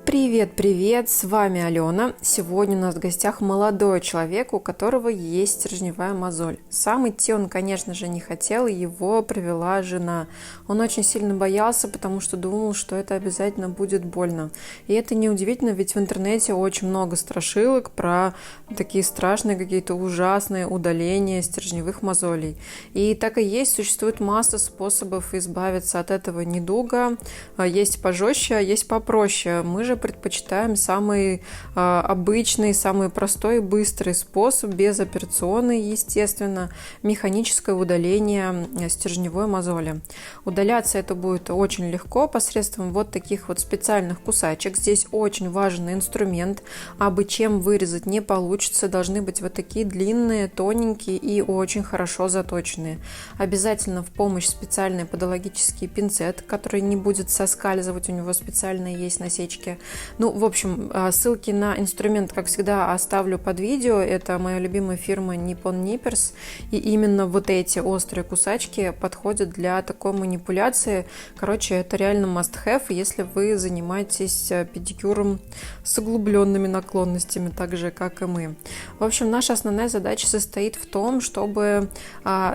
Привет, с вами Алена. Сегодня у нас в гостях молодой человек, у которого есть стержневая мозоль. Сам идти он, конечно же, не хотел, его привела жена. Он очень сильно боялся, потому что думал, что это обязательно будет больно. И это неудивительно, ведь в интернете очень много страшилок про такие страшные, какие-то ужасные удаления стержневых мозолей. И так и есть, существует масса способов избавиться от этого недуга. Есть пожестче, а есть попроще. Мы же предпочитаем самый обычный, самый простой и быстрый способ, безоперационный, естественно, механическое удаление стержневой мозоли. Удаляться это будет очень легко посредством вот таких вот специальных кусачек. Здесь очень важный инструмент, абы чем вырезать не получится, должны быть вот такие длинные, тоненькие и очень хорошо заточенные. Обязательно в помощь специальный подологический пинцет, который не будет соскальзывать, у него специальные есть насечки. Ну, в общем, ссылки на инструмент, как всегда, оставлю под видео. Это моя любимая фирма Nippon Nippers. И именно вот эти острые кусачки подходят для такой манипуляции. Короче, это реально must-have, если вы занимаетесь педикюром с углубленными наклонностями, так же, как и мы. В общем, наша основная задача состоит в том, чтобы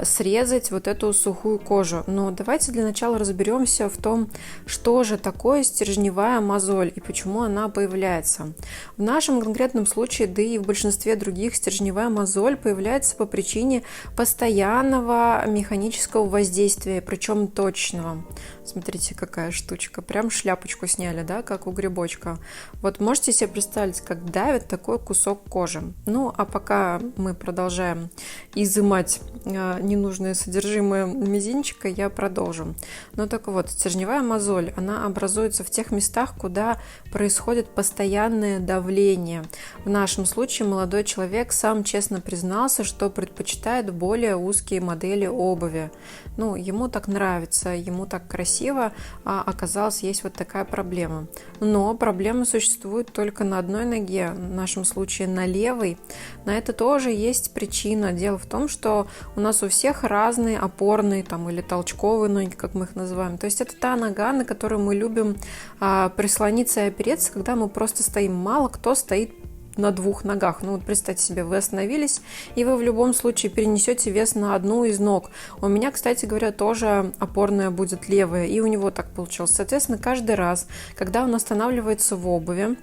срезать вот эту сухую кожу. Но давайте для начала разберемся в том, что же такое стержневая мозоль и почему она появляется. В нашем конкретном случае, да и в большинстве других, стержневая мозоль появляется по причине постоянного механического воздействия, причем точного. Смотрите, какая штучка. Прям шляпочку сняли, да, как у грибочка. Вот можете себе представить, как давит такой кусок кожи. Ну, а пока мы продолжаем изымать ненужное содержимое мизинчика, я продолжу. Ну, так вот, стержневая мозоль, она образуется в тех местах, куда происходит постоянное давление. В нашем случае молодой человек сам честно признался, что предпочитает более узкие модели обуви. Ну, ему так нравится, ему так красиво, а оказалось, есть вот такая проблема. Но проблема существует только на одной ноге, в нашем случае на левой. На это тоже есть причина. Дело в том, что у нас у всех разные опорные там, или толчковые ноги, как мы их называем. То есть это та нога, на которую мы любим прислониться и опереться, когда мы просто стоим. Мало кто стоит на двух ногах. Ну вот представьте себе, вы остановились, и вы в любом случае перенесете вес на одну из ног. У меня, кстати говоря, тоже опорная будет левая, и у него так получилось. Соответственно, каждый раз, когда он останавливается в обуви,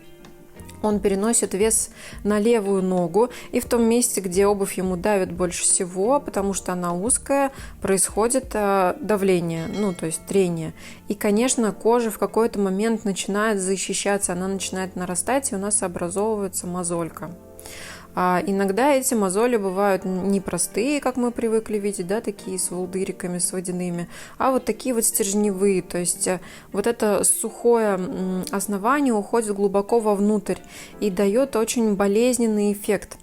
он переносит вес на левую ногу, и в том месте, где обувь ему давит больше всего, потому что она узкая, происходит давление, ну то есть трение. И, конечно, кожа в какой-то момент начинает защищаться, она начинает нарастать, и у нас образовывается мозолька. Иногда эти мозоли бывают не простые, как мы привыкли видеть, да, такие с волдыриками, с водяными, а вот такие вот стержневые, то есть вот это сухое основание уходит глубоко вовнутрь и дает очень болезненный эффект.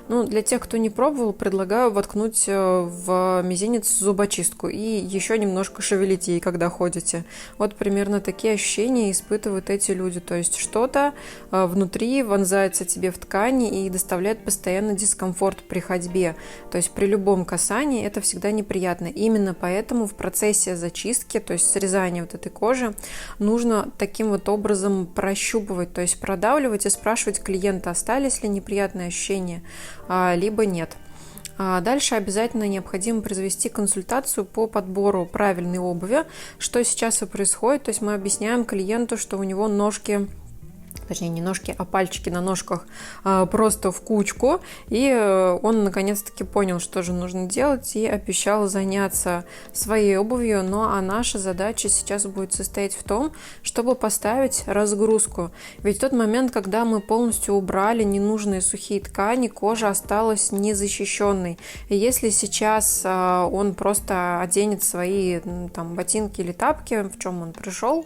Ну, для тех, кто не пробовал, предлагаю воткнуть в мизинец зубочистку и еще немножко шевелить ей, когда ходите. Вот примерно такие ощущения испытывают эти люди. То есть что-то внутри вонзается тебе в ткани и доставляет постоянно дискомфорт при ходьбе. То есть при любом касании это всегда неприятно. Именно поэтому в процессе зачистки, то есть срезания вот этой кожи, нужно таким вот образом прощупывать, то есть продавливать и спрашивать клиента, остались ли неприятные ощущения, либо нет. Дальше обязательно необходимо произвести консультацию по подбору правильной обуви, что сейчас и происходит. То есть мы объясняем клиенту, что у него ножки, точнее не ножки, а пальчики на ножках просто в кучку, и он наконец-таки понял, что же нужно делать, и обещал заняться своей обувью. Ну а наша задача сейчас будет состоять в том, чтобы поставить разгрузку. Ведь в тот момент, когда мы полностью убрали ненужные сухие ткани, кожа осталась незащищенной. И если сейчас он просто оденет свои там ботинки или тапки, в чем он пришел,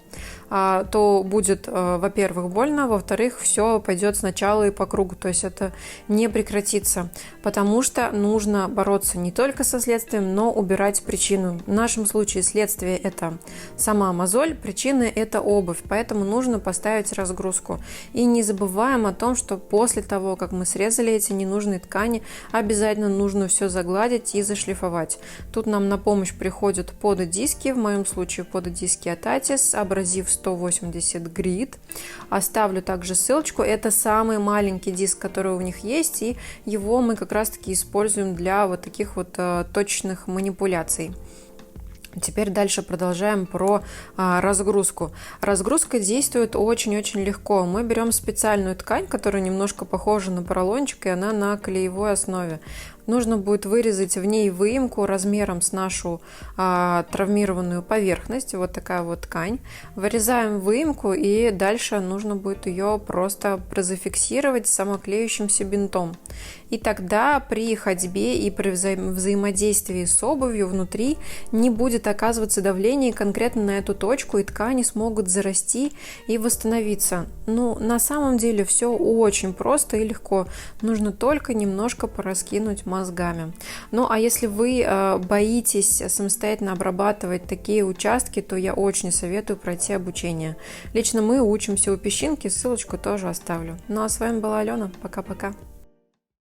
то будет, во-первых, больно, во-вторых, все пойдет сначала и по кругу, то есть это не прекратится, потому что нужно бороться не только со следствием, но убирать причину. В нашем случае следствие – это сама мозоль, причина – это обувь, поэтому нужно поставить разгрузку. И не забываем о том, что после того, как мы срезали эти ненужные ткани, обязательно нужно все загладить и зашлифовать. Тут нам на помощь приходят пододиски, в моем случае пододиски от Atis, абразив 180 грит. Оставлю также ссылочку. Это самый маленький диск, который у них есть, и его мы как раз-таки используем для вот таких вот точных манипуляций. Теперь дальше продолжаем про разгрузку. Разгрузка действует очень-очень легко. Мы берем специальную ткань, которая немножко похожа на поролончик, и она на клеевой основе. Нужно будет вырезать в ней выемку размером с нашу травмированную поверхность. Вот такая вот ткань. Вырезаем выемку, и дальше нужно будет ее просто прозафиксировать самоклеющимся бинтом. И тогда при ходьбе и при взаимодействии с обувью внутри не будет оказываться давление конкретно на эту точку, и ткани смогут зарасти и восстановиться. Ну, на самом деле все очень просто и легко. Нужно только немножко пораскинуть мозгами. Ну, а если вы боитесь самостоятельно обрабатывать такие участки, то я очень советую пройти обучение. Лично мы учимся у Песчинки, ссылочку тоже оставлю. Ну, а с вами была Алена. Пока-пока.